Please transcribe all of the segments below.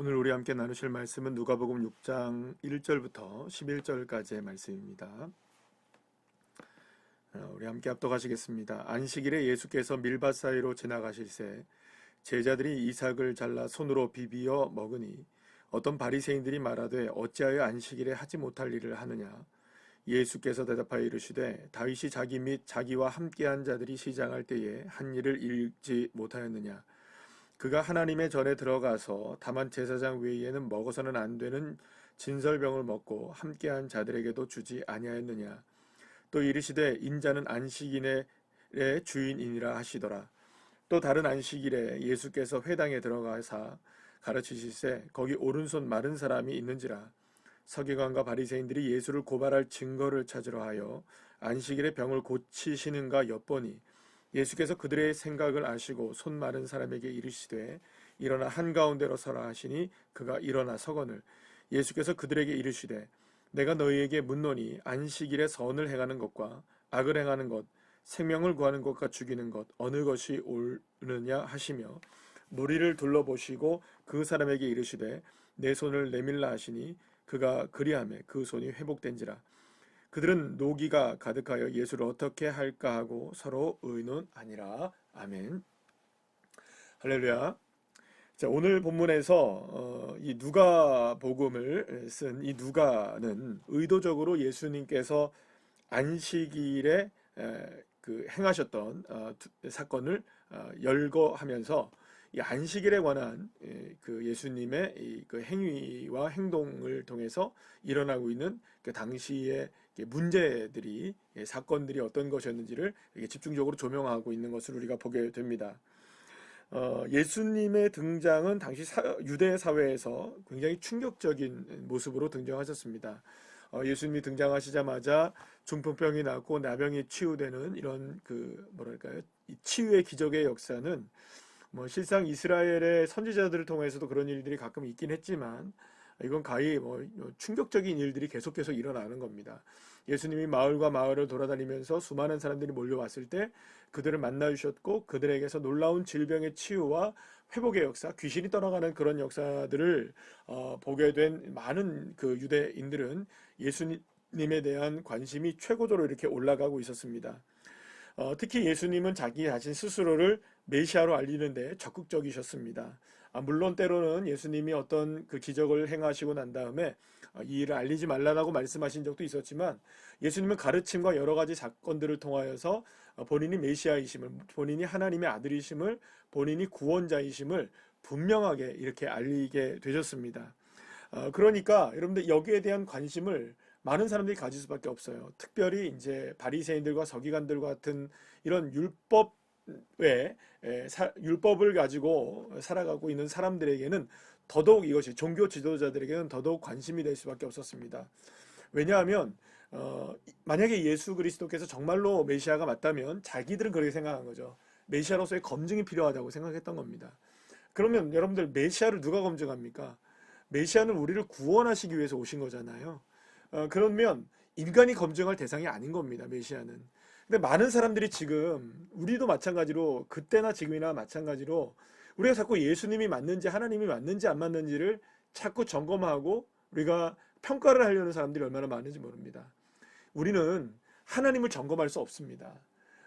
오늘 우리 함께 나누실 말씀은 누가복음 6장 1절부터 11절까지의 말씀입니다. 우리 함께 합독하시겠습니다. 안식일에 예수께서 밀밭 사이로 지나가실새 제자들이 이삭을 잘라 손으로 비비어 먹으니 어떤 바리새인들이 말하되 어찌하여 안식일에 하지 못할 일을 하느냐. 예수께서 대답하여 이르시되 다윗이 자기 및 자기와 함께한 자들이 시장할 때에 한 일을 읽지 못하였느냐. 그가 하나님의 전에 들어가서 다만 제사장 외에는 먹어서는 안 되는 진설병을 먹고 함께한 자들에게도 주지 아니하였느냐. 또 이르시되 인자는 안식일의 주인이니라 하시더라. 또 다른 안식일에 예수께서 회당에 들어가사 가르치실세 거기 오른손 마른 사람이 있는지라. 서기관과 바리새인들이 예수를 고발할 증거를 찾으러 하여 안식일에 병을 고치시는가 엿보니 예수께서 그들의 생각을 아시고 손 마른 사람에게 이르시되 일어나 한가운데로 서라 하시니 그가 일어나 서거늘 예수께서 그들에게 이르시되 내가 너희에게 묻노니 안식일에 선을 행하는 것과 악을 행하는 것 생명을 구하는 것과 죽이는 것 어느 것이 옳으냐 하시며 무리를 둘러보시고 그 사람에게 이르시되 내 손을 내밀라 하시니 그가 그리하매 그 손이 회복된지라. 그들은 노기가 가득하여 예수를 어떻게 할까 하고 서로 의논하니라. 아멘. 할렐루야. 자, 오늘 본문에서 이 누가복음을 쓴 이 누가는 의도적으로 예수님께서 안식일에 행하셨던 사건을 열거하면서 이 안식일에 관한 그 예수님의 그 행위와 행동을 통해서 일어나고 있는 그 당시의 문제들이 사건들이 어떤 것이었는지를 집중적으로 조명하고 있는 것을 우리가 보게 됩니다. 예수님의 등장은 당시 유대 사회에서 굉장히 충격적인 모습으로 등장하셨습니다. 예수님이 등장하시자마자 중풍병이 낫고 나병이 치유되는 이런 이 치유의 기적의 역사는 실상 이스라엘의 선지자들을 통해서도 그런 일들이 가끔 있긴 했지만 이건 가히 충격적인 일들이 계속 일어나는 겁니다. 예수님이 마을과 마을을 돌아다니면서 수많은 사람들이 몰려왔을 때 그들을 만나 주셨고 그들에게서 놀라운 질병의 치유와 회복의 역사, 귀신이 떠나가는 그런 역사들을 보게 된 많은 그 유대인들은 예수님에 대한 관심이 최고조로 이렇게 올라가고 있었습니다. 특히 예수님은 자기 자신 스스로를 메시아로 알리는데 적극적이셨습니다. 물론 때로는 예수님이 어떤 그 기적을 행하시고 난 다음에 이 일을 알리지 말라고 말씀하신 적도 있었지만 예수님은 가르침과 여러 가지 사건들을 통하여서 본인이 메시아이심을, 본인이 하나님의 아들이심을, 본인이 구원자이심을 분명하게 이렇게 알리게 되셨습니다. 그러니까 여러분들 여기에 대한 관심을 많은 사람들이 가질 수밖에 없어요. 특별히 이제 바리새인들과 서기관들 같은 이런 율법을 가지고 살아가고 있는 사람들에게는 더더욱 이것이 종교 지도자들에게는 더더욱 관심이 될 수밖에 없었습니다. 왜냐하면 만약에 예수 그리스도께서 정말로 메시아가 맞다면 자기들은 그렇게 생각한 거죠. 메시아로서의 검증이 필요하다고 생각했던 겁니다. 그러면 여러분들 메시아를 누가 검증합니까? 메시아는 우리를 구원하시기 위해서 오신 거잖아요. 그러면 인간이 검증할 대상이 아닌 겁니다. 메시아는. 근데 많은 사람들이 지금 우리도 마찬가지로 그때나 지금이나 마찬가지로 우리가 자꾸 예수님이 맞는지 하나님이 맞는지 안 맞는지를 자꾸 점검하고 우리가 평가를 하려는 사람들이 얼마나 많은지 모릅니다. 우리는 하나님을 점검할 수 없습니다.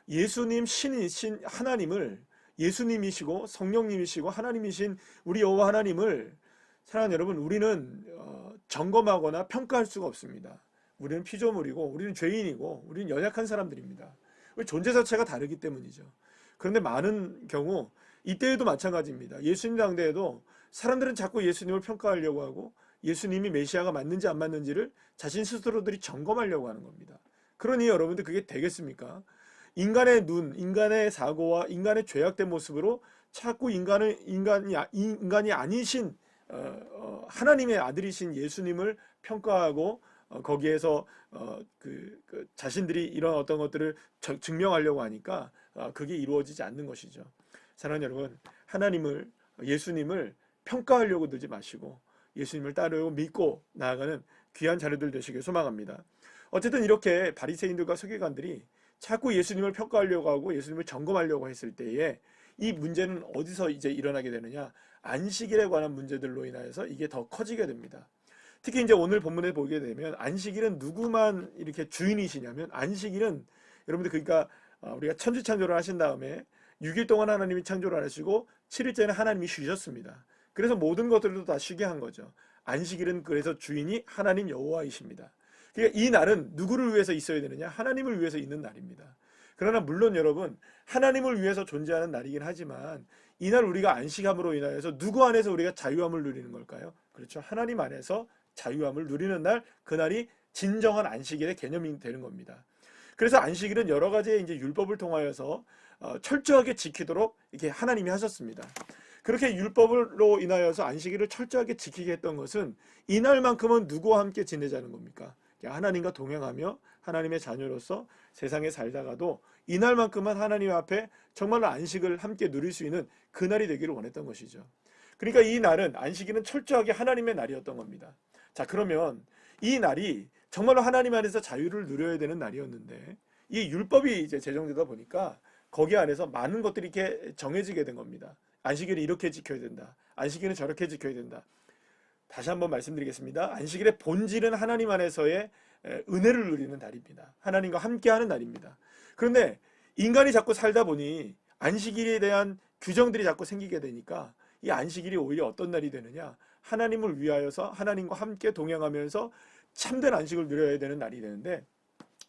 예수님 신이신 하나님을 예수님이시고 성령님이시고 하나님이신 우리 여호와 하나님을 사랑하는 여러분, 우리는 점검하거나 평가할 수가 없습니다. 우리는 피조물이고 우리는 죄인이고 우리는 연약한 사람들입니다. 존재 자체가 다르기 때문이죠. 그런데 많은 경우 이때에도 마찬가지입니다. 예수님 당대에도 사람들은 자꾸 예수님을 평가하려고 하고 예수님이 메시아가 맞는지 안 맞는지를 자신 스스로들이 점검하려고 하는 겁니다. 그러니 여러분들 그게 되겠습니까? 인간의 눈, 인간의 사고와 인간의 죄악된 모습으로 자꾸 인간이 아니신 하나님의 아들이신 예수님을 평가하고 거기에서 자신들이 이런 어떤 것들을 증명하려고 하니까 그게 이루어지지 않는 것이죠. 사랑하는 여러분, 예수님을 평가하려고 들지 마시고 예수님을 따르고 믿고 나아가는 귀한 자녀들 되시길 소망합니다. 어쨌든 이렇게 바리새인들과 서기관들이 자꾸 예수님을 평가하려고 하고 예수님을 점검하려고 했을 때에 이 문제는 어디서 이제 일어나게 되느냐? 안식일에 관한 문제들로 인하여서 이게 더 커지게 됩니다. 특히 이제 오늘 본문에 보게 되면 안식일은 누구만 이렇게 주인이시냐면, 안식일은 여러분들 그러니까 우리가 천지 창조를 하신 다음에 6일 동안 하나님이 창조를 하시고 7일째는 하나님이 쉬셨습니다. 그래서 모든 것들도 다 쉬게 한 거죠. 안식일은 그래서 주인이 하나님 여호와이십니다. 그러니까 이 날은 누구를 위해서 있어야 되느냐? 하나님을 위해서 있는 날입니다. 그러나 물론 여러분, 하나님을 위해서 존재하는 날이긴 하지만 이날 우리가 안식함으로 인하여서 누구 안에서 우리가 자유함을 누리는 걸까요? 그렇죠. 하나님 안에서 자유함을 누리는 날, 그날이 진정한 안식일의 개념이 되는 겁니다. 그래서 안식일은 여러 가지의 이제 율법을 통하여서 철저하게 지키도록 이렇게 하나님이 하셨습니다. 그렇게 율법으로 인하여서 안식일을 철저하게 지키게 했던 것은 이날만큼은 누구와 함께 지내자는 겁니까? 하나님과 동행하며 하나님의 자녀로서 세상에 살다가도 이날만큼은 하나님 앞에 정말로 안식을 함께 누릴 수 있는 그날이 되기를 원했던 것이죠. 그러니까 이 날은, 안식일은 철저하게 하나님의 날이었던 겁니다. 자, 그러면 이 날이 정말로 하나님 안에서 자유를 누려야 되는 날이었는데 이 율법이 이제 제정되다 보니까 거기 안에서 많은 것들이 이렇게 정해지게 된 겁니다. 안식일을 이렇게 지켜야 된다. 안식일은 저렇게 지켜야 된다. 다시 한번 말씀드리겠습니다. 안식일의 본질은 하나님 안에서의 은혜를 누리는 날입니다. 하나님과 함께하는 날입니다. 그런데 인간이 자꾸 살다 보니 안식일에 대한 규정들이 자꾸 생기게 되니까 이 안식일이 오히려 어떤 날이 되느냐? 하나님을 위하여서 하나님과 함께 동행하면서 참된 안식을 누려야 되는 날이 되는데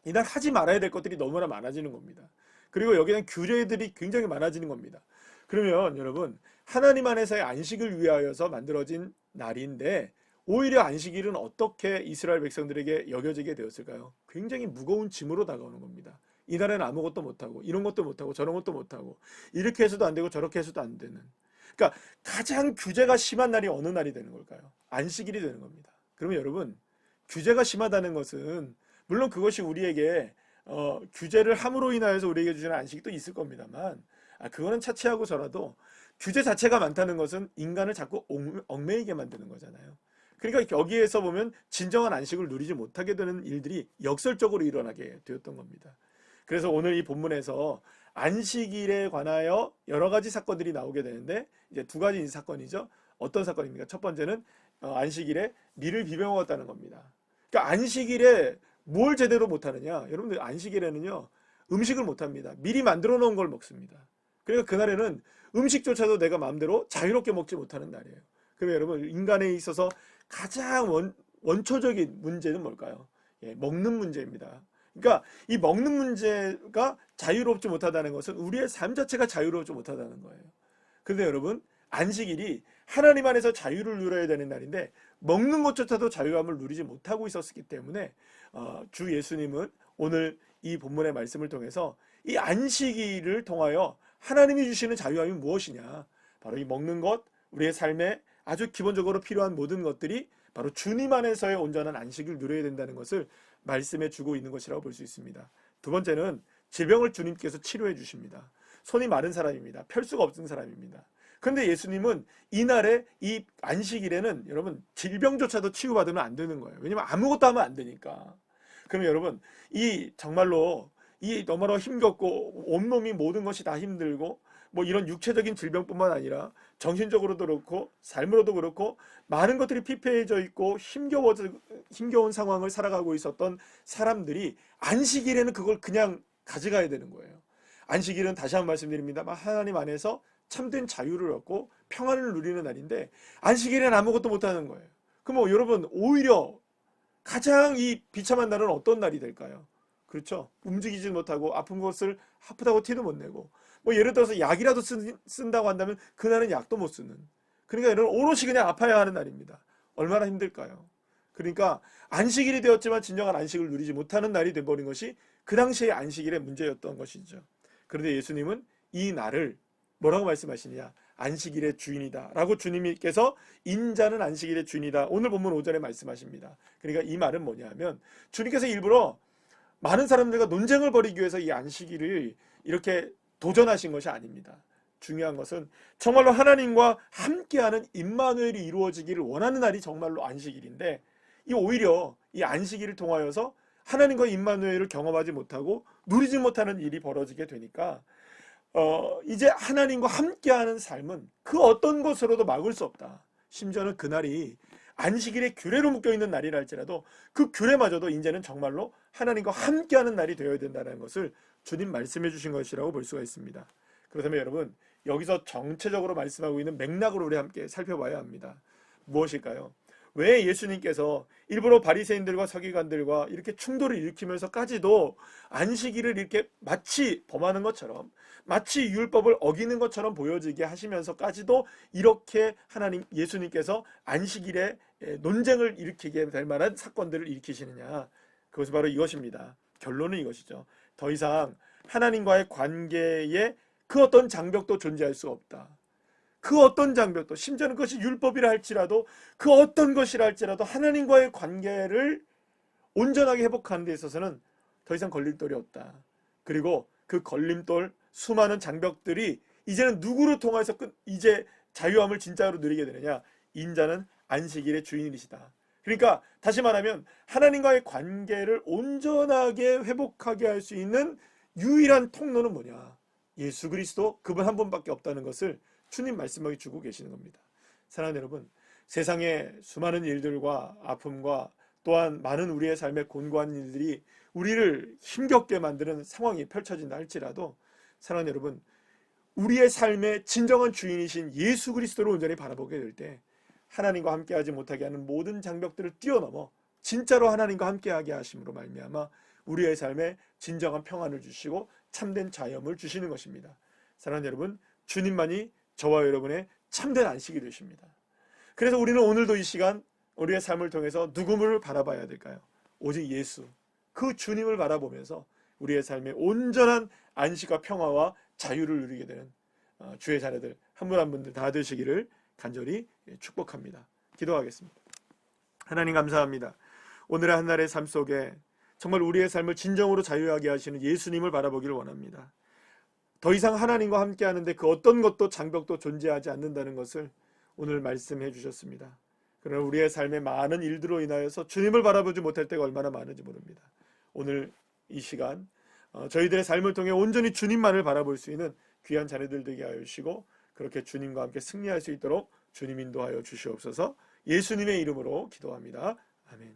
이날 하지 말아야 될 것들이 너무나 많아지는 겁니다. 그리고 여기는 규례들이 굉장히 많아지는 겁니다. 그러면 여러분, 하나님 안에서의 안식을 위하여서 만들어진 날인데 오히려 안식일은 어떻게 이스라엘 백성들에게 여겨지게 되었을까요? 굉장히 무거운 짐으로 다가오는 겁니다. 이날에는 아무것도 못하고 이런 것도 못하고 저런 것도 못하고 이렇게 해서도 안 되고 저렇게 해서도 안 되는, 그러니까 가장 규제가 심한 날이 어느 날이 되는 걸까요? 안식일이 되는 겁니다. 그러면 여러분, 규제가 심하다는 것은 물론 그것이 우리에게 규제를 함으로 인하여서 우리에게 주시는 안식이 또 있을 겁니다만 그거는 차치하고서라도 규제 자체가 많다는 것은 인간을 자꾸 얽매이게 만드는 거잖아요. 그러니까 여기에서 보면 진정한 안식을 누리지 못하게 되는 일들이 역설적으로 일어나게 되었던 겁니다. 그래서 오늘 이 본문에서 안식일에 관하여 여러 가지 사건들이 나오게 되는데 이제 두 가지 사건이죠. 어떤 사건입니까? 첫 번째는 안식일에 밀을 비벼 먹었다는 겁니다. 그러니까 안식일에 뭘 제대로 못하느냐? 여러분들 안식일에는요 음식을 못합니다. 미리 만들어 놓은 걸 먹습니다. 그러니까 그날에는 음식조차도 내가 마음대로 자유롭게 먹지 못하는 날이에요. 그러면 여러분, 인간에 있어서 가장 원초적인 문제는 뭘까요? 예, 먹는 문제입니다. 그러니까 이 먹는 문제가 자유롭지 못하다는 것은 우리의 삶 자체가 자유롭지 못하다는 거예요. 그런데 여러분, 안식일이 하나님 안에서 자유를 누려야 되는 날인데 먹는 것조차도 자유함을 누리지 못하고 있었기 때문에 주 예수님은 오늘 이 본문의 말씀을 통해서 이 안식일을 통하여 하나님이 주시는 자유함이 무엇이냐, 바로 이 먹는 것, 우리의 삶에 아주 기본적으로 필요한 모든 것들이 바로 주님 안에서의 온전한 안식을 누려야 된다는 것을 말씀해 주고 있는 것이라고 볼 수 있습니다. 두 번째는 질병을 주님께서 치료해 주십니다. 손이 마른 사람입니다. 펼 수가 없는 사람입니다. 그런데 예수님은 이날에 이 안식일에는 여러분 질병조차도 치유받으면 안 되는 거예요. 왜냐면 아무것도 하면 안 되니까. 그러면 여러분, 이 정말로 이 너무나 힘겹고 온몸이 모든 것이 다 힘들고 뭐 이런 육체적인 질병뿐만 아니라 정신적으로도 그렇고 삶으로도 그렇고 많은 것들이 피폐해져 있고 힘겨운 상황을 살아가고 있었던 사람들이 안식일에는 그걸 그냥 가져가야 되는 거예요. 안식일은 다시 한번 말씀드립니다만 하나님 안에서 참된 자유를 얻고 평안을 누리는 날인데 안식일에는 아무것도 못하는 거예요. 그럼 여러분, 오히려 가장 이 비참한 날은 어떤 날이 될까요? 그렇죠. 움직이지 못하고 아픈 것을 아프다고 티도 못 내고 뭐 예를 들어서 약이라도 쓴다고 한다면 그날은 약도 못 쓰는, 그러니까 여러분 오롯이 그냥 아파야 하는 날입니다. 얼마나 힘들까요? 그러니까 안식일이 되었지만 진정한 안식을 누리지 못하는 날이 돼버린 것이 그 당시의 안식일의 문제였던 것이죠. 그런데 예수님은 이 날을 뭐라고 말씀하시느냐? 안식일의 주인이다 라고 주님께서 인자는 안식일의 주인이다, 오늘 본문 5절에 말씀하십니다. 그러니까 이 말은 뭐냐면 주님께서 일부러 많은 사람들과 논쟁을 벌이기 위해서 이 안식일을 이렇게 도전하신 것이 아닙니다. 중요한 것은 정말로 하나님과 함께하는 임마누엘이 이루어지기를 원하는 날이 정말로 안식일인데 오히려 이 안식일을 통하여서 하나님과 임마누엘을 경험하지 못하고 누리지 못하는 일이 벌어지게 되니까 이제 하나님과 함께하는 삶은 그 어떤 것으로도 막을 수 없다. 심지어는 그날이 안식일에 규례로 묶여있는 날이라 할지라도 그 규례마저도 이제는 정말로 하나님과 함께하는 날이 되어야 된다는 것을 주님 말씀해 주신 것이라고 볼 수가 있습니다. 그렇다면 여러분, 여기서 정체적으로 말씀하고 있는 맥락을 우리 함께 살펴봐야 합니다. 무엇일까요? 왜 예수님께서 일부러 바리새인들과 서기관들과 이렇게 충돌을 일으키면서까지도 안식일을 이렇게 마치 범하는 것처럼, 마치 율법을 어기는 것처럼 보여지게 하시면서까지도 이렇게 예수님께서 안식일에 논쟁을 일으키게 될 만한 사건들을 일으키시느냐? 그것이 바로 이것입니다. 결론은 이것이죠. 더 이상 하나님과의 관계에 그 어떤 장벽도 존재할 수 없다. 그 어떤 장벽도, 심지어는 그것이 율법이라 할지라도, 그 어떤 것이라 할지라도 하나님과의 관계를 온전하게 회복하는 데 있어서는 더 이상 걸림돌이 없다. 그리고 그 걸림돌, 수많은 장벽들이 이제는 누구를 통해서 이제 자유함을 진짜로 누리게 되느냐? 인자는 안식일의 주인이시다. 그러니까 다시 말하면 하나님과의 관계를 온전하게 회복하게 할 수 있는 유일한 통로는 뭐냐? 예수 그리스도, 그분 한 분밖에 없다는 것을 주님 말씀하게 주고 계시는 겁니다. 사랑하는 여러분, 세상의 수많은 일들과 아픔과 또한 많은 우리의 삶의 곤고한 일들이 우리를 힘겹게 만드는 상황이 펼쳐진다 할지라도, 사랑하는 여러분, 우리의 삶의 진정한 주인이신 예수 그리스도를 온전히 바라보게 될 때 하나님과 함께하지 못하게 하는 모든 장벽들을 뛰어넘어 진짜로 하나님과 함께하게 하심으로 말미암아 우리의 삶에 진정한 평안을 주시고 참된 자유함을 주시는 것입니다. 사랑하는 여러분, 주님만이 저와 여러분의 참된 안식이 되십니다. 그래서 우리는 오늘도 이 시간 우리의 삶을 통해서 누구를 바라봐야 될까요? 오직 예수, 그 주님을 바라보면서 우리의 삶의 온전한 안식과 평화와 자유를 누리게 되는 주의 자녀들 한 분 한 분들 다 되시기를 간절히 축복합니다. 기도하겠습니다. 하나님 감사합니다. 오늘의 한날의 삶 속에 정말 우리의 삶을 진정으로 자유하게 하시는 예수님을 바라보기를 원합니다. 더 이상 하나님과 함께 하는데 그 어떤 것도 장벽도 존재하지 않는다는 것을 오늘 말씀해 주셨습니다. 그러나 우리의 삶의 많은 일들로 인하여서 주님을 바라보지 못할 때가 얼마나 많은지 모릅니다. 오늘 이 시간 저희들의 삶을 통해 온전히 주님만을 바라볼 수 있는 귀한 자녀들 되게 하여 주시고, 그렇게 주님과 함께 승리할 수 있도록 주님 인도하여 주시옵소서. 예수님의 이름으로 기도합니다. 아멘.